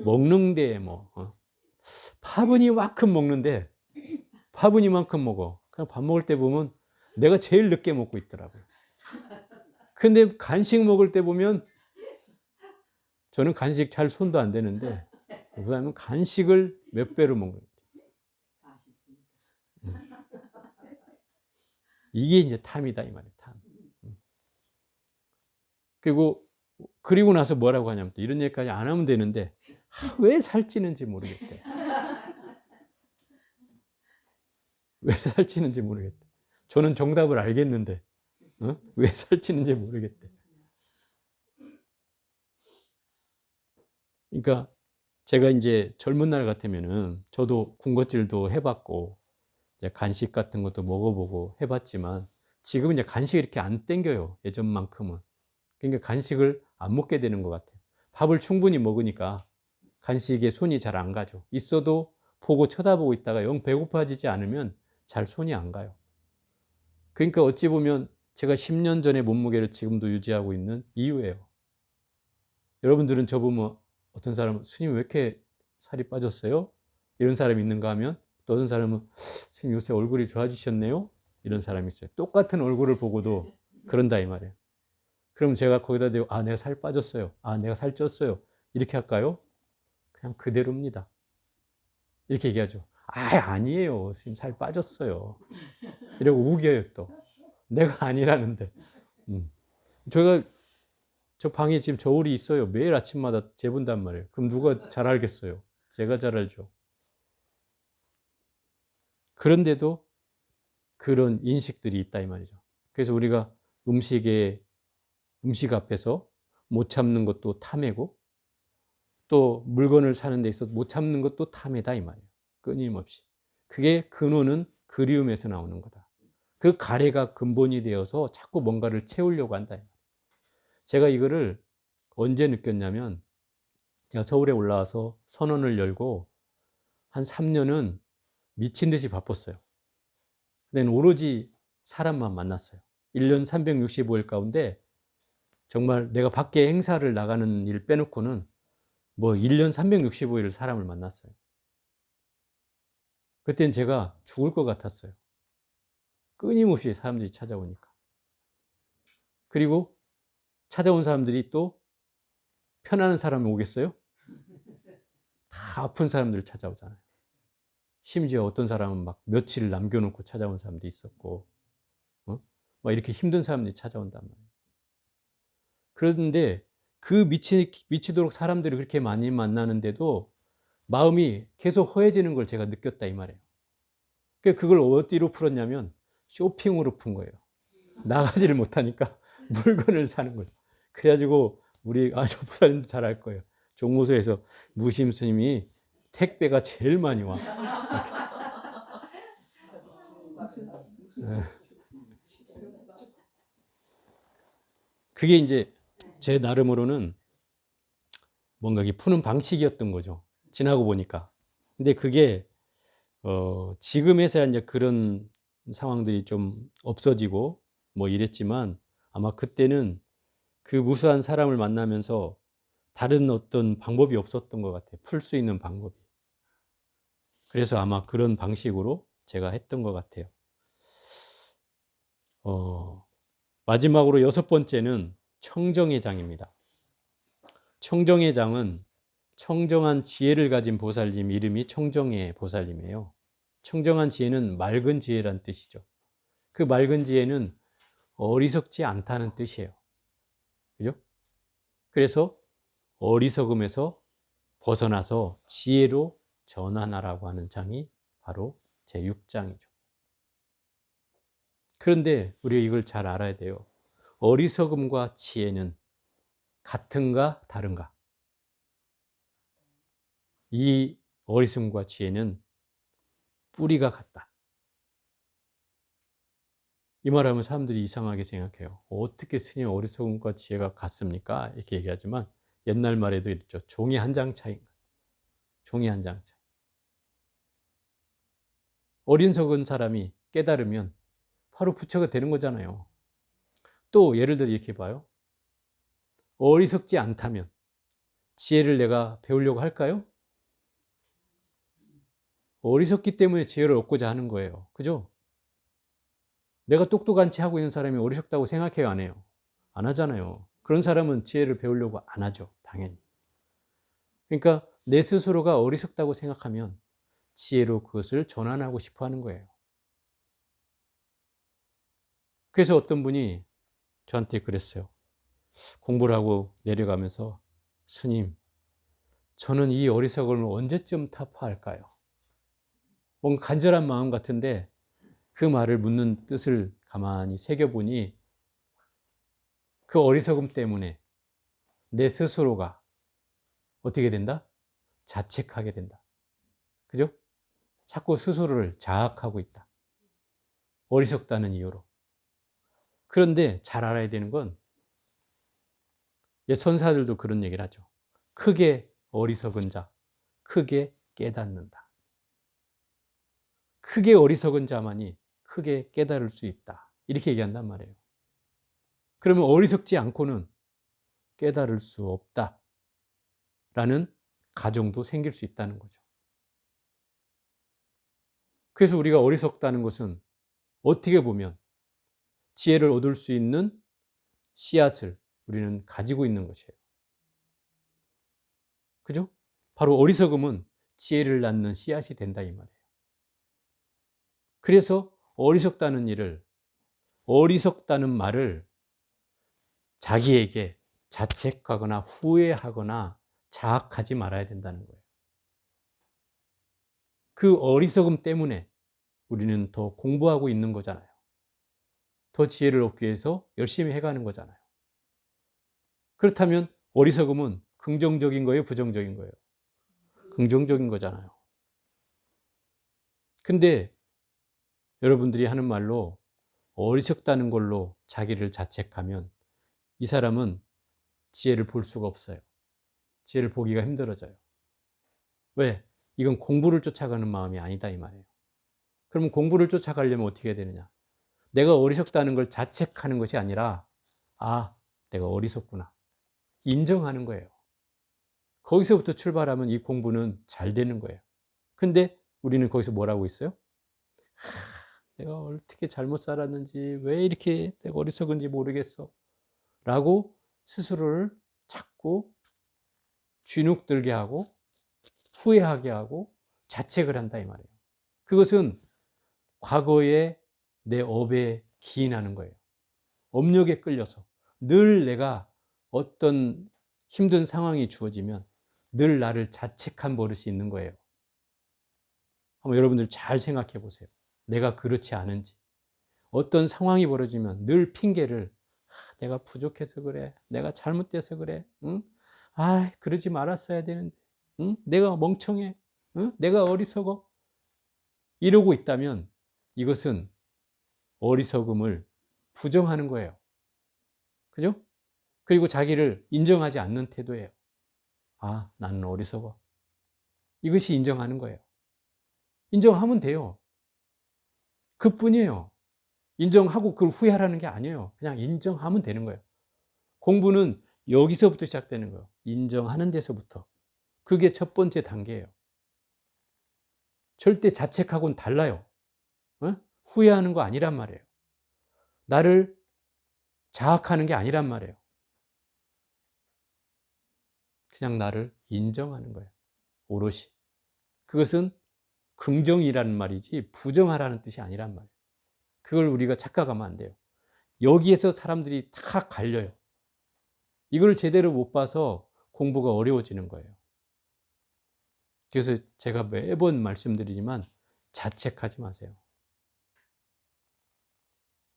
A: 먹는 데에 밥은 이만큼 먹는데 밥은 이만큼 먹어. 그냥 밥 먹을 때 보면 내가 제일 늦게 먹고 있더라고요. 근데 간식 먹을 때 보면 저는 간식 잘 손도 안 대는데 그 사람은 간식을 몇 배로 먹는 거예요. 이게 이제 탐이다 이 말이에요. 탐. 그리고 나서 뭐라고 하냐면 또 이런 얘기까지 안 하면 되는데 왜 살찌는지 모르겠대. 왜 살찌는지 모르겠대. 저는 정답을 알겠는데 왜 살찌는지 모르겠대. 그러니까 제가 이제 젊은 날 같으면은 저도 군것질도 해봤고 이제 간식 같은 것도 먹어보고 해봤지만 지금은 이제 간식이 이렇게 안 땡겨요. 예전만큼은. 그러니까 간식을 안 먹게 되는 것 같아요. 밥을 충분히 먹으니까 간식에 손이 잘 안 가죠. 있어도 보고 쳐다보고 있다가 영 배고파지지 않으면 잘 손이 안 가요. 그러니까 어찌 보면 제가 10년 전의 몸무게를 지금도 유지하고 있는 이유예요. 여러분들은 저 보면 어떤 사람은 스님 왜 이렇게 살이 빠졌어요? 이런 사람이 있는가 하면 또 어떤 사람은 스님 요새 얼굴이 좋아지셨네요? 이런 사람이 있어요. 똑같은 얼굴을 보고도 그런다 이 말이에요. 그럼 제가 거기다 대고 내가 살 빠졌어요. 내가 살 쪘어요. 이렇게 할까요? 그냥 그대로입니다. 이렇게 얘기하죠. 아니에요. 스님 살 빠졌어요. 이러고 우겨요 또. 내가 아니라는데. 제가 저 방에 지금 저울이 있어요. 매일 아침마다 재본단 말이에요. 그럼 누가 잘 알겠어요? 제가 잘 알죠. 그런데도 그런 인식들이 있다 이 말이죠. 그래서 우리가 음식에 음식 앞에서 못 참는 것도 탐해고 또 물건을 사는 데 있어서 못 참는 것도 탐이다 이 말이에요. 끊임없이. 그게 근원은 그리움에서 나오는 거다. 그 가래가 근본이 되어서 자꾸 뭔가를 채우려고 한다. 제가 이거를 언제 느꼈냐면 제가 서울에 올라와서 선원을 열고 한 3년은 미친 듯이 바빴어요. 근데 오로지 사람만 만났어요. 1년 365일 가운데 정말 내가 밖에 행사를 나가는 일 빼놓고는 뭐 1년 365일 사람을 만났어요. 그때는 제가 죽을 것 같았어요. 끊임없이 사람들이 찾아오니까. 그리고 찾아온 사람들이 또 편안한 사람이 오겠어요? 다 아픈 사람들 찾아오잖아요. 심지어 어떤 사람은 막 며칠 남겨놓고 찾아온 사람도 있었고, 막 이렇게 힘든 사람들이 찾아온단 말이에요. 그런데 그 미치도록 사람들이 그렇게 많이 만나는데도 마음이 계속 허해지는 걸 제가 느꼈다 이 말이에요. 그걸 어디로 풀었냐면 쇼핑으로 푼 거예요. 나가지를 못하니까 물건을 사는 거죠. 그래가지고 우리 조부사님도 잘 알 거예요. 종무소에서 무심 스님이 택배가 제일 많이 와. 그게 이제 제 나름으로는 뭔가 푸는 방식이었던 거죠. 지나고 보니까. 근데 그게 지금에서야 이제 그런 상황들이 좀 없어지고 뭐 이랬지만 아마 그때는 그 무수한 사람을 만나면서 다른 어떤 방법이 없었던 것 같아요. 풀 수 있는 방법이. 그래서 아마 그런 방식으로 제가 했던 것 같아요. 마지막으로 6번째는 청정의 장입니다. 청정의 장은 청정한 지혜를 가진 보살님 이름이 청정의 보살님이에요. 청정한 지혜는 맑은 지혜란 뜻이죠. 그 맑은 지혜는 어리석지 않다는 뜻이에요. 그죠? 그래서 어리석음에서 벗어나서 지혜로 전환하라고 하는 장이 바로 제6장이죠. 그런데 우리가 이걸 잘 알아야 돼요. 어리석음과 지혜는 같은가 다른가? 이 어리석음과 지혜는 뿌리가 같다. 이 말하면 사람들이 이상하게 생각해요. 어떻게 스님 어리석음과 지혜가 같습니까? 이렇게 얘기하지만 옛날 말에도 이랬죠. 종이 한 장 차이인가. 종이 한 장 차이. 어리석은 사람이 깨달으면 바로 부처가 되는 거잖아요. 또 예를 들어 이렇게 봐요. 어리석지 않다면 지혜를 내가 배우려고 할까요? 어리석기 때문에 지혜를 얻고자 하는 거예요. 그죠? 내가 똑똑한 체 하고 있는 사람이 어리석다고 생각해요, 안 해요? 안 하잖아요. 그런 사람은 지혜를 배우려고 안 하죠, 당연히. 그러니까 내 스스로가 어리석다고 생각하면 지혜로 그것을 전환하고 싶어 하는 거예요. 그래서 어떤 분이 저한테 그랬어요. 공부를 하고 내려가면서 스님, 저는 이 어리석음을 언제쯤 타파할까요? 뭔가 간절한 마음 같은데 그 말을 묻는 뜻을 가만히 새겨보니 그 어리석음 때문에 내 스스로가 어떻게 된다? 자책하게 된다. 그죠? 자꾸 스스로를 자학하고 있다. 어리석다는 이유로. 그런데 잘 알아야 되는 건 선사들도 그런 얘기를 하죠. 크게 어리석은 자, 크게 깨닫는다. 크게 어리석은 자만이 크게 깨달을 수 있다. 이렇게 얘기한단 말이에요. 그러면 어리석지 않고는 깨달을 수 없다. 라는 가정도 생길 수 있다는 거죠. 그래서 우리가 어리석다는 것은 어떻게 보면 지혜를 얻을 수 있는 씨앗을 우리는 가지고 있는 것이에요. 그죠? 바로 어리석음은 지혜를 낳는 씨앗이 된다 이 말이에요. 그래서 어리석다는 말을 자기에게 자책하거나 후회하거나 자학하지 말아야 된다는 거예요. 그 어리석음 때문에 우리는 더 공부하고 있는 거잖아요. 더 지혜를 얻기 위해서 열심히 해가는 거잖아요. 그렇다면 어리석음은 긍정적인 거예요, 부정적인 거예요? 긍정적인 거잖아요. 근데 여러분들이 하는 말로 어리석다는 걸로 자기를 자책하면 이 사람은 지혜를 볼 수가 없어요. 지혜를 보기가 힘들어져요. 왜? 이건 공부를 쫓아가는 마음이 아니다 이 말이에요. 그러면 공부를 쫓아가려면 어떻게 해야 되느냐? 내가 어리석다는 걸 자책하는 것이 아니라 아, 내가 어리석구나. 인정하는 거예요. 거기서부터 출발하면 이 공부는 잘 되는 거예요. 근데 우리는 거기서 뭐라고 있어요? 내가 어떻게 잘못 살았는지, 왜 이렇게 내가 어리석은지 모르겠어. 라고 스스로를 자꾸 쥐눅들게 하고 후회하게 하고 자책을 한다 이 말이에요. 그것은 과거의 내 업에 기인하는 거예요. 업력에 끌려서 늘 내가 어떤 힘든 상황이 주어지면 늘 나를 자책한 버릇이 있는 거예요. 한번 여러분들 잘 생각해 보세요. 내가 그렇지 않은지. 어떤 상황이 벌어지면 늘 핑계를 내가 부족해서 그래. 내가 잘못돼서 그래. 응? 아, 그러지 말았어야 되는데. 응? 내가 멍청해. 응? 내가 어리석어. 이러고 있다면 이것은 어리석음을 부정하는 거예요. 그죠? 그리고 자기를 인정하지 않는 태도예요. 아, 나는 어리석어. 이것이 인정하는 거예요. 인정하면 돼요. 그뿐이에요. 인정하고 그걸 후회하라는 게 아니에요. 그냥 인정하면 되는 거예요. 공부는 여기서부터 시작되는 거예요. 인정하는 데서부터. 그게 첫 번째 단계예요. 절대 자책하고는 달라요. 어? 후회하는 거 아니란 말이에요. 나를 자학하는 게 아니란 말이에요. 그냥 나를 인정하는 거예요. 오롯이. 그것은 긍정이라는 말이지 부정하라는 뜻이 아니란 말이에요. 그걸 우리가 착각하면 안 돼요. 여기에서 사람들이 다 갈려요. 이걸 제대로 못 봐서 공부가 어려워지는 거예요. 그래서 제가 매번 말씀드리지만 자책하지 마세요.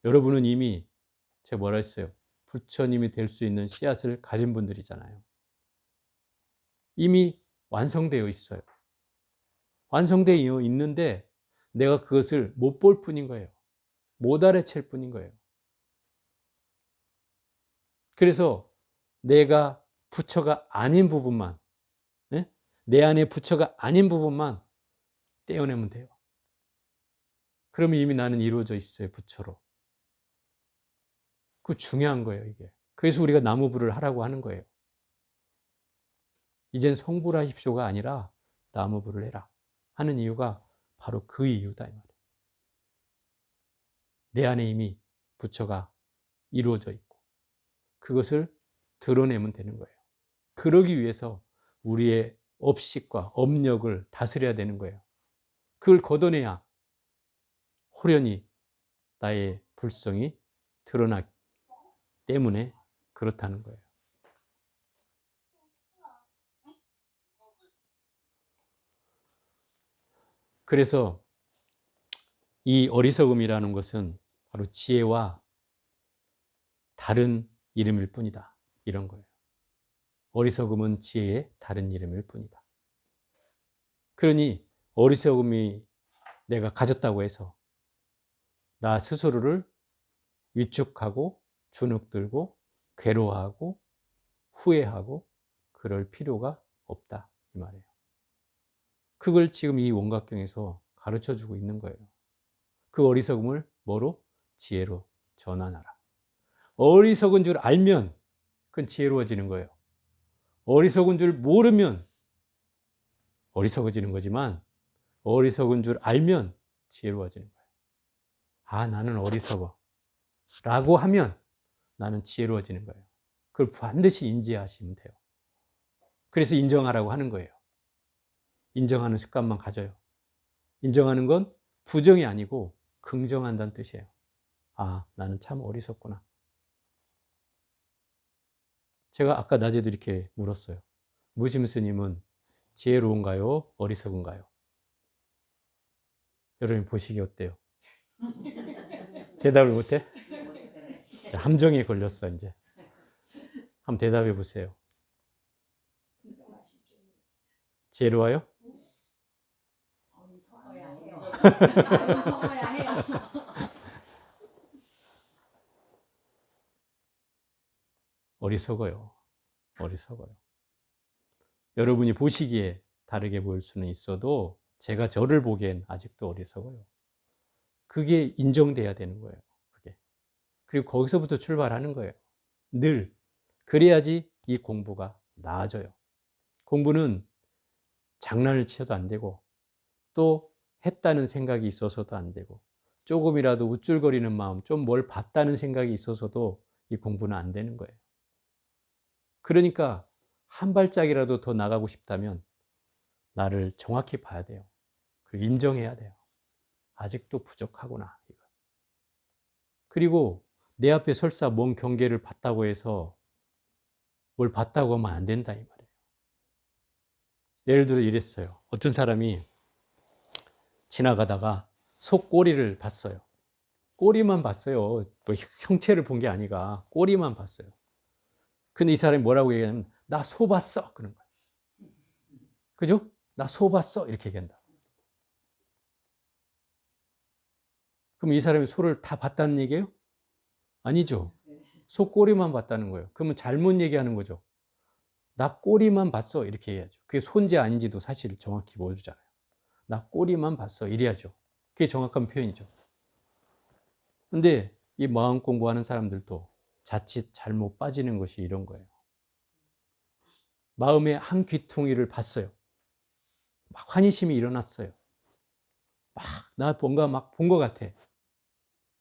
A: 여러분은 이미 제가 뭐라 했어요? 부처님이 될 수 있는 씨앗을 가진 분들이잖아요. 이미 완성되어 있어요. 완성되어 있는데 내가 그것을 못 볼 뿐인 거예요. 못 알아챌 뿐인 거예요. 그래서 내가 부처가 아닌 부분만, 네? 내 안에 부처가 아닌 부분만 떼어내면 돼요. 그러면 이미 나는 이루어져 있어요, 부처로. 그 중요한 거예요, 이게. 그래서 우리가 나무부를 하라고 하는 거예요. 이젠 성불 하십시오가 아니라 나무부를 해라 하는 이유가 바로 그 이유다 이 말이에요. 내 안에 이미 부처가 이루어져 있고 그것을 드러내면 되는 거예요. 그러기 위해서 우리의 업식과 업력을 다스려야 되는 거예요. 그걸 걷어내야 호련히 나의 불성이 드러나기 때문에 그렇다는 거예요. 그래서 이 어리석음이라는 것은 바로 지혜와 다른 이름일 뿐이다. 이런 거예요. 어리석음은 지혜의 다른 이름일 뿐이다. 그러니 어리석음이 내가 가졌다고 해서 나 스스로를 위축하고 주눅들고 괴로워하고 후회하고 그럴 필요가 없다. 이 말이에요. 그걸 지금 이 원각경에서 가르쳐 주고 있는 거예요. 그 어리석음을 뭐로? 지혜로 전환하라. 어리석은 줄 알면 그건 지혜로워지는 거예요. 어리석은 줄 모르면 어리석어지는 거지만 어리석은 줄 알면 지혜로워지는 거예요. 아, 나는 어리석어. 라고 하면 나는 지혜로워지는 거예요. 그걸 반드시 인지하시면 돼요. 그래서 인정하라고 하는 거예요. 인정하는 습관만 가져요. 인정하는 건 부정이 아니고 긍정한다는 뜻이에요. 아, 나는 참 어리석구나. 제가 아까 낮에도 이렇게 물었어요. 무심 스님은 지혜로운가요? 어리석은가요? 여러분 보시기 어때요? 대답을 못해? 함정에 걸렸어 이제. 한번 대답해 보세요. 지혜로워요?
B: 어리석어야 해요.
A: 어리석어요. 어리석어요. 여러분이 보시기에 다르게 보일 수는 있어도 제가 저를 보기엔 아직도 어리석어요. 그게 인정돼야 되는 거예요. 그게. 그리고 거기서부터 출발하는 거예요. 늘. 그래야지 이 공부가 나아져요. 공부는 장난을 치셔도 안 되고 또 했다는 생각이 있어서도 안 되고 조금이라도 우쭐거리는 마음, 좀 뭘 봤다는 생각이 있어서도 이 공부는 안 되는 거예요. 그러니까 한 발짝이라도 더 나가고 싶다면 나를 정확히 봐야 돼요. 그리고 인정해야 돼요. 아직도 부족하구나. 그리고 내 앞에 설사 먼 경계를 봤다고 해서 뭘 봤다고 하면 안 된다 이 말이에요. 예를 들어 이랬어요. 어떤 사람이 지나가다가 소 꼬리를 봤어요. 꼬리만 봤어요. 뭐 형체를 본 게 아니라 꼬리만 봤어요. 근데 이 사람이 뭐라고 얘기하냐면 나 소 봤어 그런 거예요. 그죠? 나 소 봤어 이렇게 얘기한다. 그럼 이 사람이 소를 다 봤다는 얘기예요? 아니죠. 소 꼬리만 봤다는 거예요. 그러면 잘못 얘기하는 거죠. 나 꼬리만 봤어 이렇게 해야죠. 그게 소인지 아닌지도 사실 정확히 보여주잖아요. 나 꼬리만 봤어 이래야죠. 그게 정확한 표현이죠. 근데 이 마음 공부하는 사람들도 자칫 잘못 빠지는 것이 이런 거예요. 마음의 한 귀퉁이를 봤어요. 막 환희심이 일어났어요. 막 나 뭔가 막 본 것 같아.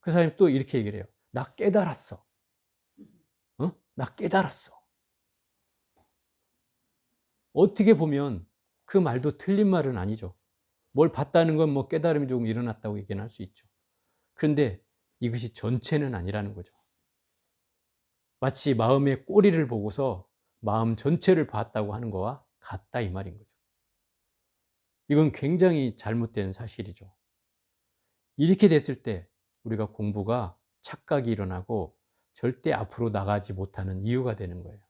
A: 그 사람이 또 이렇게 얘기를 해요. 나 깨달았어. 어? 나 깨달았어. 어떻게 보면 그 말도 틀린 말은 아니죠. 뭘 봤다는 건 뭐 깨달음이 조금 일어났다고 얘기는 할 수 있죠. 그런데 이것이 전체는 아니라는 거죠. 마치 마음의 꼬리를 보고서 마음 전체를 봤다고 하는 거와 같다 이 말인 거죠. 이건 굉장히 잘못된 사실이죠. 이렇게 됐을 때 우리가 공부가 착각이 일어나고 절대 앞으로 나가지 못하는 이유가 되는 거예요.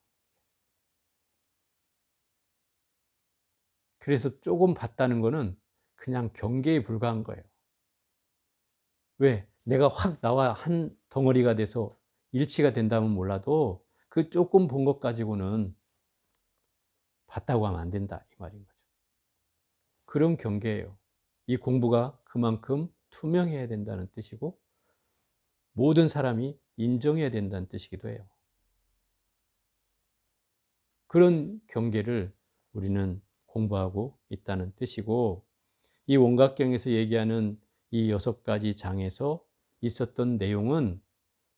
A: 그래서 조금 봤다는 거는 그냥 경계에 불과한 거예요. 왜? 내가 확 나와 한 덩어리가 돼서 일치가 된다면 몰라도 그 조금 본 것 가지고는 봤다고 하면 안 된다 이 말인 거죠. 그런 경계예요. 이 공부가 그만큼 투명해야 된다는 뜻이고 모든 사람이 인정해야 된다는 뜻이기도 해요. 그런 경계를 우리는 공부하고 있다는 뜻이고 이 원각경에서 얘기하는 이 6가지 장에서 있었던 내용은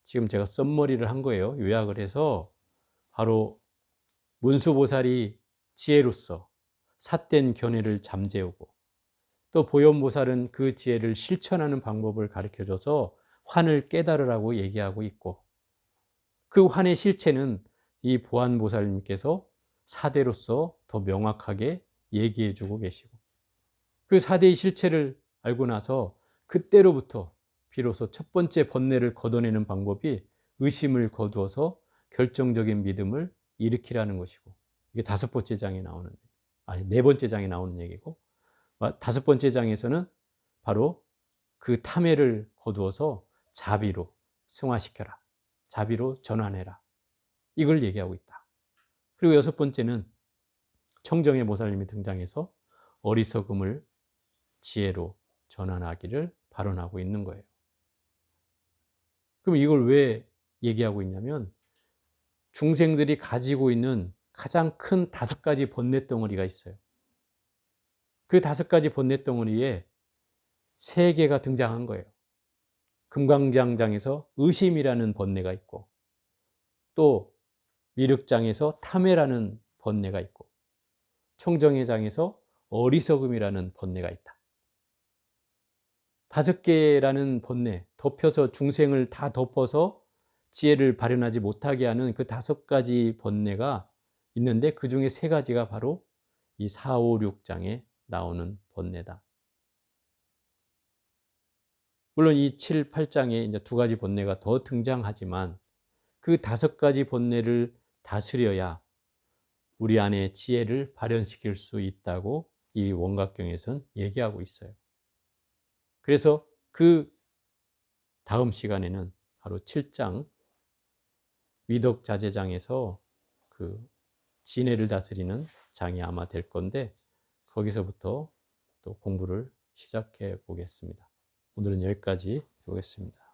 A: 지금 제가 썸머리를 한 거예요. 요약을 해서 바로 문수보살이 지혜로서 삿된 견해를 잠재우고 또 보현보살은 그 지혜를 실천하는 방법을 가르쳐줘서 환을 깨달으라고 얘기하고 있고 그 환의 실체는 이 보안보살님께서 사대로서 더 명확하게 얘기해주고 계시고 그 사대의 실체를 알고 나서 그때로부터 비로소 첫 번째 번뇌를 걷어내는 방법이 의심을 거두어서 결정적인 믿음을 일으키라는 것이고 이게 5번째 장에 나오는 아니 4번째 장에 나오는 얘기고 5번째 장에서는 바로 그 탐해를 거두어서 자비로 승화시켜라. 자비로 전환해라. 이걸 얘기하고 있다. 그리고 6번째는 청정의 보살님이 등장해서 어리석음을 지혜로 전환하기를 발언하고 있는 거예요. 그럼 이걸 왜 얘기하고 있냐면 중생들이 가지고 있는 가장 큰 5가지 번뇌덩어리가 있어요. 그 5가지 번뇌덩어리에 3개가 등장한 거예요. 금강장장에서 의심이라는 번뇌가 있고 또 미륵장에서 탐해라는 번뇌가 있고 청정의 장에서 어리석음이라는 번뇌가 있다. 5개라는 번뇌, 덮여서 중생을 다 덮어서 지혜를 발현하지 못하게 하는 그 5가지 번뇌가 있는데 그 중에 3가지가 바로 이 4, 5, 6장에 나오는 번뇌다. 물론 이 7, 8장에 이제 2가지 번뇌가 더 등장하지만 그 5가지 번뇌를 다스려야 우리 안에 지혜를 발현시킬 수 있다고 이 원각경에선 얘기하고 있어요. 그래서 그 다음 시간에는 바로 7장 위덕자재장에서 그 진해를 다스리는 장이 아마 될 건데 거기서부터 또 공부를 시작해 보겠습니다. 오늘은 여기까지 해보겠습니다.